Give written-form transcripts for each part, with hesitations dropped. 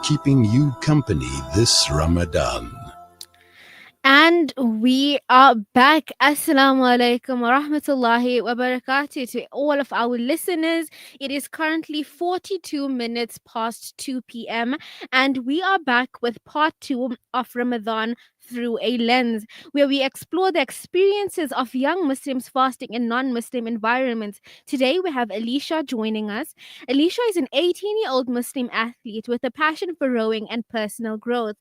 keeping you company this Ramadan. And we are back. Assalamu alaikum wa rahmatullahi wa barakatuh to all of our listeners. It is currently 42 minutes past 2 p.m. and we are back with part 2 of Ramadan through a lens, where we explore the experiences of young Muslims fasting in non-Muslim environments. Today we have Alisha joining us. Alisha is an 18-year-old Muslim athlete with a passion for rowing and personal growth.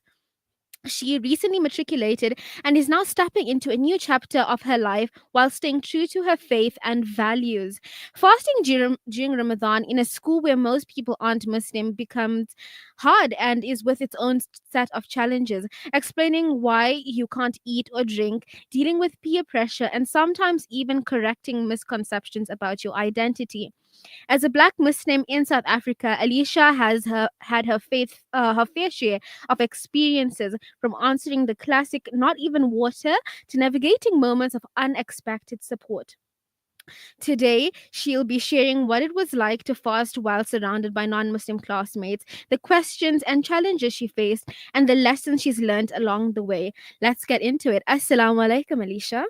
She recently matriculated and is now stepping into a new chapter of her life while staying true to her faith and values. Fasting during Ramadan in a school where most people aren't Muslim becomes hard and is with its own set of challenges, explaining why you can't eat or drink, dealing with peer pressure, and sometimes even correcting misconceptions about your identity. As a black Muslim in South Africa, Alicia has had her fair share of experiences, from answering the classic "not even water" to navigating moments of unexpected support. Today, she'll be sharing what it was like to fast while surrounded by non-Muslim classmates, the questions and challenges she faced, and the lessons she's learned along the way. Let's get into it. Assalamu alaikum, Alicia.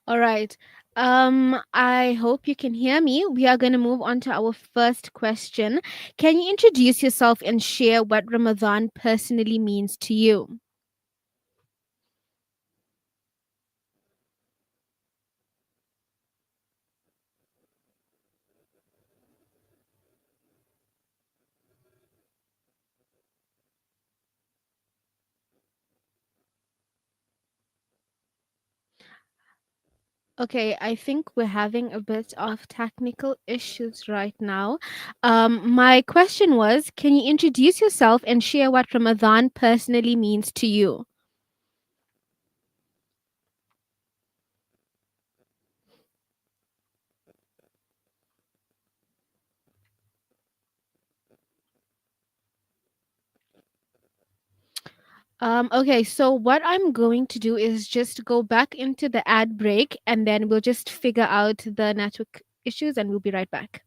All right. I hope you can hear me. We are going to move on to our first question. Can you introduce yourself and share what Ramadan personally means to you? Okay, I think we're having a bit of technical issues right now. My question was, can you introduce yourself and share what Ramadan personally means to you? Okay, so what I'm going to do is just go back into the ad break and then we'll just figure out the network issues and we'll be right back.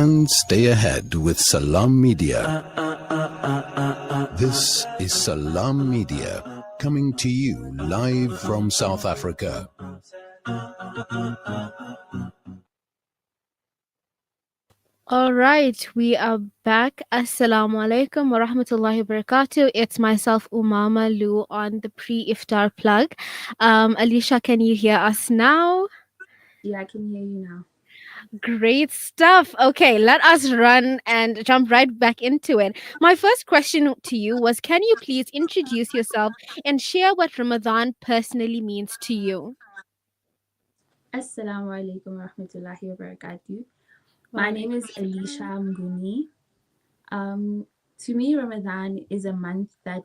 and stay ahead with Salam Media. This is Salam Media, coming to you live from South Africa. All right, we are back. Assalamu alaikum wa rahmatullahi wa barakatuh. It's myself, Umama Lu, on the pre-iftar plug. Alisha, can you hear us now? Yeah, I can hear you now. Great stuff. Okay, let us run and jump right back into it. My first question to you was, can you please introduce yourself and share what Ramadan personally means to you? Assalamu alaikum wa rahmatullahi wa barakatuh. Wa My name is alaikum Alisha Mnguni. To me, Ramadan is a month that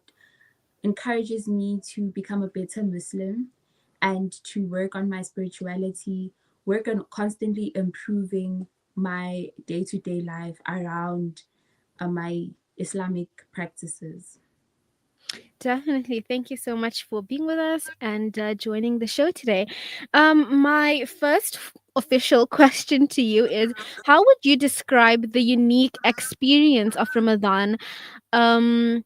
encourages me to become a better Muslim and to work on my spirituality, work on constantly improving my day-to-day life around my Islamic practices. Definitely. Thank you so much for being with us and joining the show today. My first official question to you is, how would you describe the unique experience of Ramadan? Um,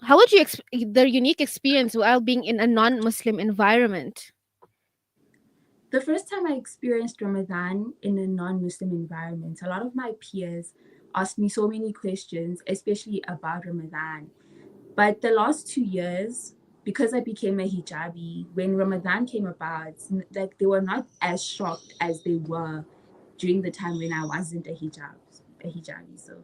how would you the unique experience while being in a non-Muslim environment? The first time I experienced Ramadan in a non-Muslim environment, a lot of my peers asked me so many questions, especially about Ramadan. But the last 2 years, because I became a hijabi, when Ramadan came about, like they were not as shocked as they were during the time when I wasn't a hijabi. So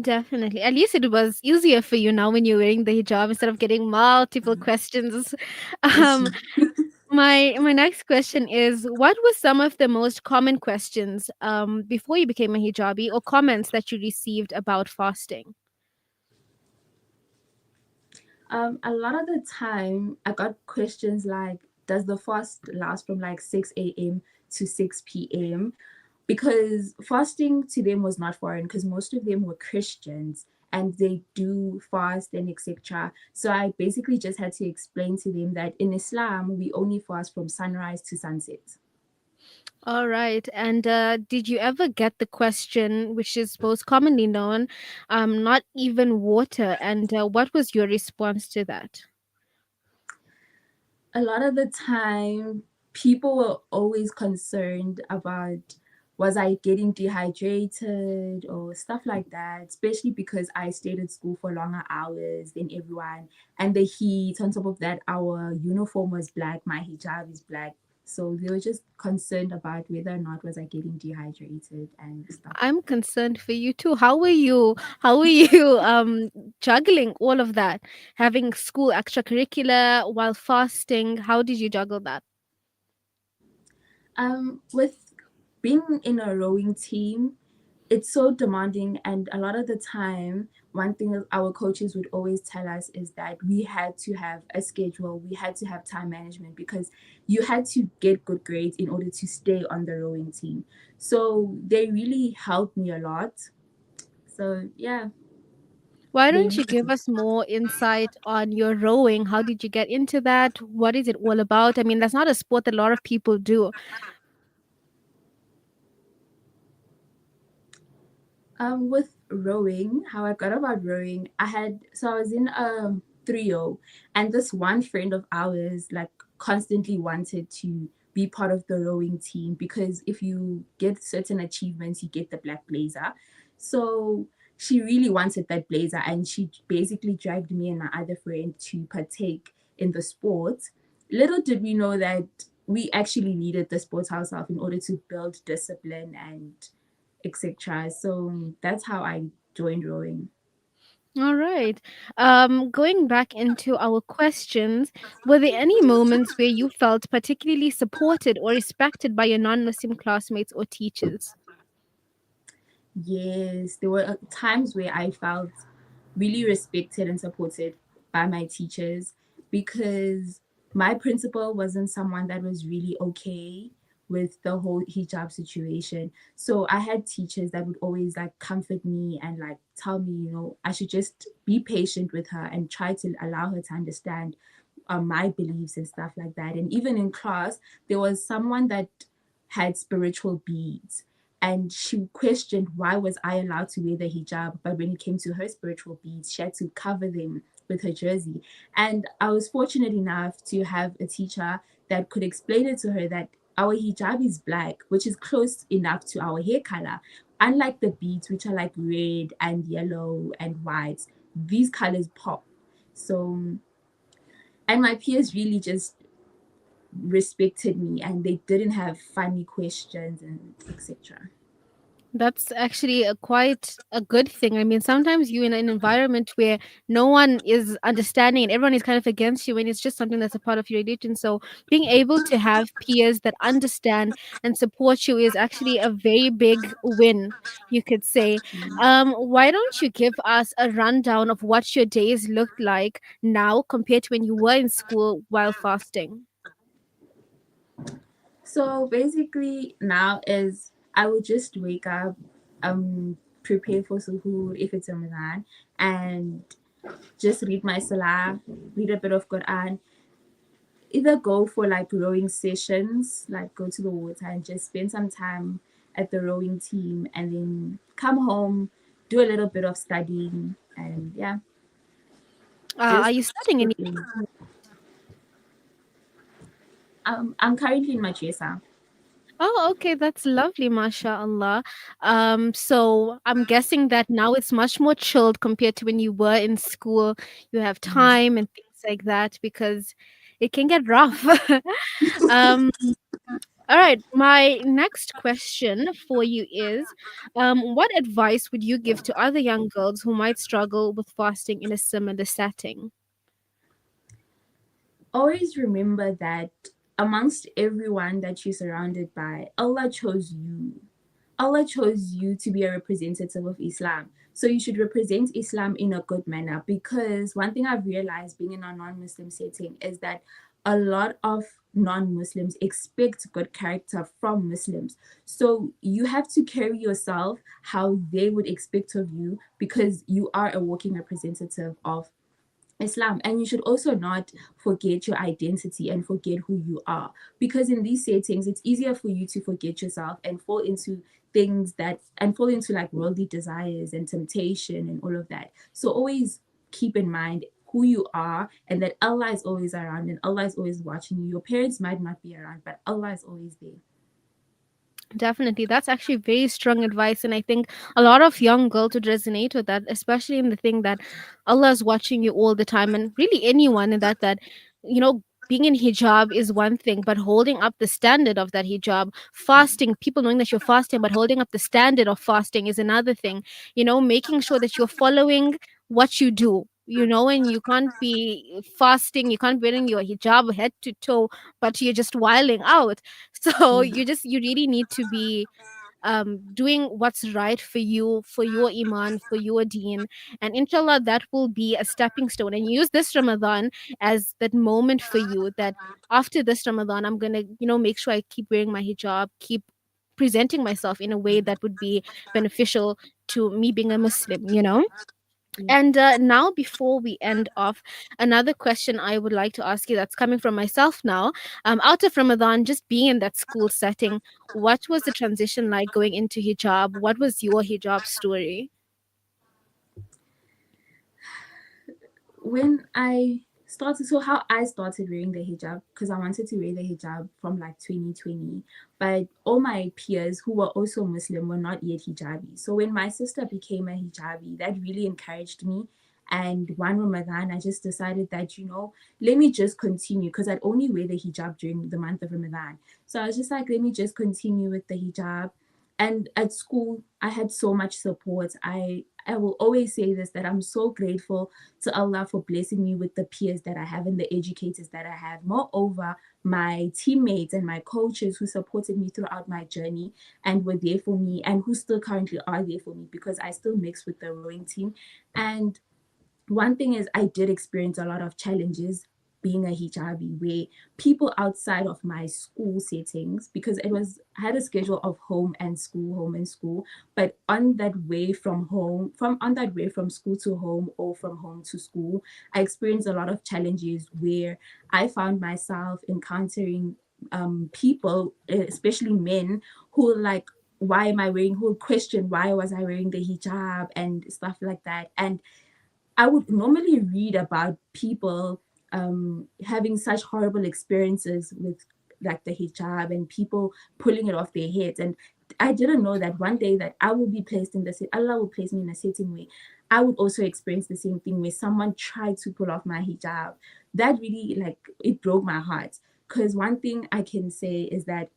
Definitely. At least it was easier for you now when you're wearing the hijab instead of getting multiple questions. that's Um, my next question is, what were some of the most common questions before you became a hijabi, or comments that you received about fasting? a lot of the time I got questions like, does the fast last from like 6 a.m. to 6 p.m.? Because fasting to them was not foreign because most of them were Christians and they do fast and etc. So I basically just had to explain to them that in Islam we only fast from sunrise to sunset. All right. And did you ever get the question, which is most commonly known, not even water? And what was your response to that? A lot of the time people were always concerned about, was I getting dehydrated or stuff like that, especially because I stayed at school for longer hours than everyone, and the heat. On top of that, our uniform was black, my hijab is black, so they were just concerned about whether or not was I getting dehydrated and stuff. I'm concerned for you too. How were you juggling all of that? Having school extracurricular while fasting, how did you juggle that? With being in a rowing team, it's so demanding, and a lot of the time one thing that our coaches would always tell us is that we had to have a schedule, we had to have time management, because you had to get good grades in order to stay on the rowing team. So they really helped me a lot. So yeah, Why they don't you used give to. us more insight on your rowing? How did you get into that? What is it all about? I mean, that's not a sport that a lot of people do. With rowing, how I got about rowing, I was in a trio, and this one friend of ours like constantly wanted to be part of the rowing team because if you get certain achievements, you get the black blazer. So she really wanted that blazer, and she basically dragged me and my other friend to partake in the sport. Little did we know that we actually needed the sport ourselves in order to build discipline and etc. So that's how I joined rowing. All right. Going back into our questions, were there any moments where you felt particularly supported or respected by your non-Muslim classmates or teachers? Yes, there were times where I felt really respected and supported by my teachers because my principal wasn't someone that was really okay with the whole hijab situation. So I had teachers that would always like comfort me and like tell me, I should just be patient with her and try to allow her to understand my beliefs and stuff like that. And even in class, there was someone that had spiritual beads, and she questioned why was I allowed to wear the hijab, but when it came to her spiritual beads, she had to cover them with her jersey. And I was fortunate enough to have a teacher that could explain it to her that our hijab is black, which is close enough to our hair color. Unlike the beads, which are like red and yellow and white, these colors pop. So, and my peers really just respected me, and they didn't have funny questions and etc. That's actually a quite a good thing. I mean, sometimes you in an environment where no one is understanding and everyone is kind of against you, and it's just something that's a part of your religion. So being able to have peers that understand and support you is actually a very big win, you could say. Why don't you give us a rundown of what your days looked like now compared to when you were in school while fasting? So basically, now is I will just wake up, prepare for suhoor if it's Ramadan, and just read my salah, read a bit of Quran, either go for like rowing sessions, like go to the water and just spend some time at the rowing team, and then come home, do a little bit of studying, and yeah, Are just you studying any? sleeping. I'm currently in madrasa. Oh, okay, that's lovely, mashallah. So I'm guessing that now it's much more chilled compared to when you were in school. You have time and things like that because it can get rough. um, all right, my next question for you is, what advice would you give to other young girls who might struggle with fasting in a similar setting? Always remember that amongst everyone that you're surrounded by, Allah chose you. Allah chose you to be a representative of Islam. So you should represent Islam in a good manner, because one thing I've realized being in a non Muslim setting is that a lot of non Muslims expect good character from Muslims. So you have to carry yourself how they would expect of you, because you are a walking representative of Islam. And you should also not forget your identity and forget who you are. Because in these settings, it's easier for you to forget yourself and fall into fall into like worldly desires and temptation and all of that. So always keep in mind who you are, and that Allah is always around and Allah is always watching you. Your parents might not be around, but Allah is always there. Definitely. That's actually very strong advice. And I think a lot of young girls would resonate with that, especially in the thing that Allah is watching you all the time. And really anyone in that, being in hijab is one thing, but holding up the standard of that hijab, fasting, people knowing that you're fasting, but holding up the standard of fasting is another thing. Making sure that you're following what you do. And you can't be fasting, you can't be wearing your hijab head to toe, but you're just wiling out. So Yeah. you really need to be doing what's right for you, for your iman, for your deen, and inshallah that will be a stepping stone. And use this Ramadan as that moment for you, that after this Ramadan I'm gonna make sure I keep wearing my hijab, keep presenting myself in a way that would be beneficial to me being a Muslim. Yeah. And now, before we end off, another question I would like to ask you that's coming from myself now. Out of Ramadan, just being in that school setting, what was the transition like going into hijab? What was your hijab story? When I started, so how I started wearing the hijab, because I wanted to wear the hijab from like 2020, but all my peers who were also Muslim were not yet hijabi. So when my sister became a hijabi, that really encouraged me. And one Ramadan, I just decided that, let me just continue, because I'd only wear the hijab during the month of Ramadan. So I was just like, let me just continue with the hijab. And at school, I had so much support. I will always say this, that I'm so grateful to Allah for blessing me with the peers that I have and the educators that I have. Moreover, my teammates and my coaches who supported me throughout my journey and were there for me, and who still currently are there for me, because I still mix with the rowing team. And one thing is, I did experience a lot of challenges being a hijabi, where people outside of my school settings, because I had a schedule of home and school, but on that way from home, from on that way from school to home, or from home to school, I experienced a lot of challenges where I found myself encountering people, especially men, who like why am I wearing, who would question why was I wearing the hijab and stuff like that. And I would normally read about people having such horrible experiences with like the hijab and people pulling it off their heads. And I didn't know that one day that I will be placed in the Allah will place me in a setting where I would also experience the same thing where someone tried to pull off my hijab. That really like it broke my heart. Because one thing I can say is that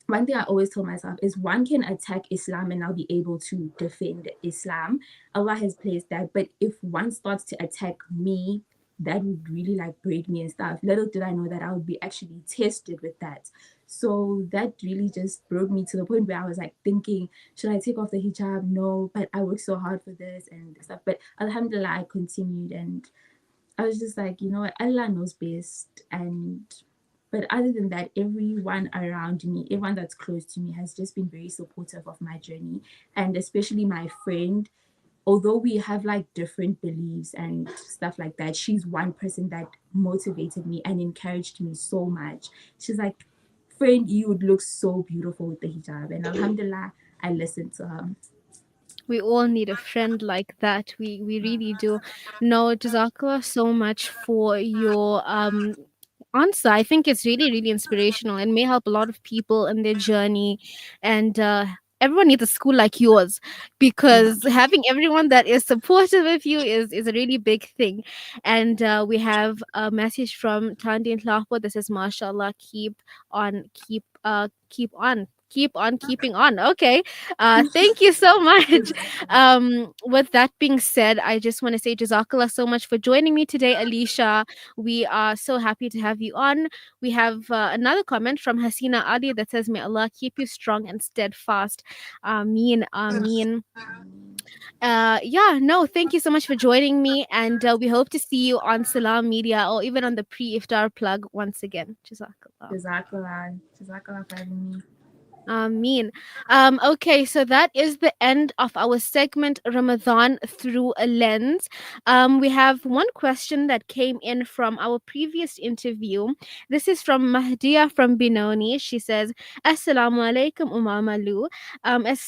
one thing I always tell myself is one can attack Islam and I'll be able to defend Islam. Allah has placed that. But if one starts to attack me, that would really like break me and stuff. Little did I know that I would be actually tested with that. So that really just broke me to the point where I was like thinking, should I take off the hijab? No, but I worked so hard for this and stuff. But Alhamdulillah, I continued and I was just like, you know what, Allah knows best. And but other than that, everyone around me, everyone that's close to me has just been very supportive of my journey. And especially my friend, although we have like different beliefs and stuff like that, she's one person that motivated me and encouraged me so much. She's like, friend, you would look so beautiful with the hijab. And alhamdulillah, I listened to her. We all need a friend like that. We really do. No, Jazakallah so much for your answer. I think it's really, really inspirational and may help a lot of people in their journey. And everyone needs a school like yours, because having everyone that is supportive of you is a really big thing. And we have a message from Tandi and Lahpo that says, "MashaAllah, keep on." Keep on keeping on. Okay. Thank you so much. With that being said, I just want to say Jazakallah so much for joining me today, Alisha. We are so happy to have you on. We have another comment from Hasina Ali that says, "May Allah keep you strong and steadfast." Ameen, ameen. Yeah, no, thank you so much for joining me. And we hope to see you on Salam Media or even on the pre iftar plug once again. Jazakallah. Jazakallah. Jazakallah for having me. Ameen. Okay, so that is the end of our segment Ramadan through a lens. We have one question that came in from our previous interview. This is from Mahdia from Binoni. She says, Assalamu alaikum, Umamalu.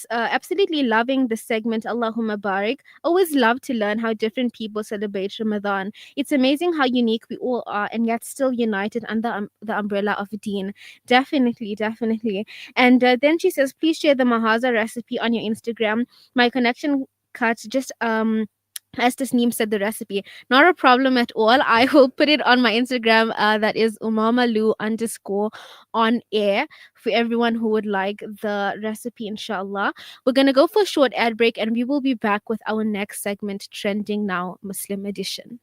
Absolutely loving the segment Allahumma Barik. Always love to learn how different people celebrate Ramadan. It's amazing how unique we all are and yet still united under the umbrella of Deen. Definitely, definitely. And then she says, please share the mahaza recipe on your Instagram. My connection cut just as Tasneem said the recipe. Not a problem at all. I will put it on my Instagram. That is umamalu _ on air for everyone who would like the recipe, inshallah. We're going to go for a short ad break and we will be back with our next segment, Trending Now Muslim Edition.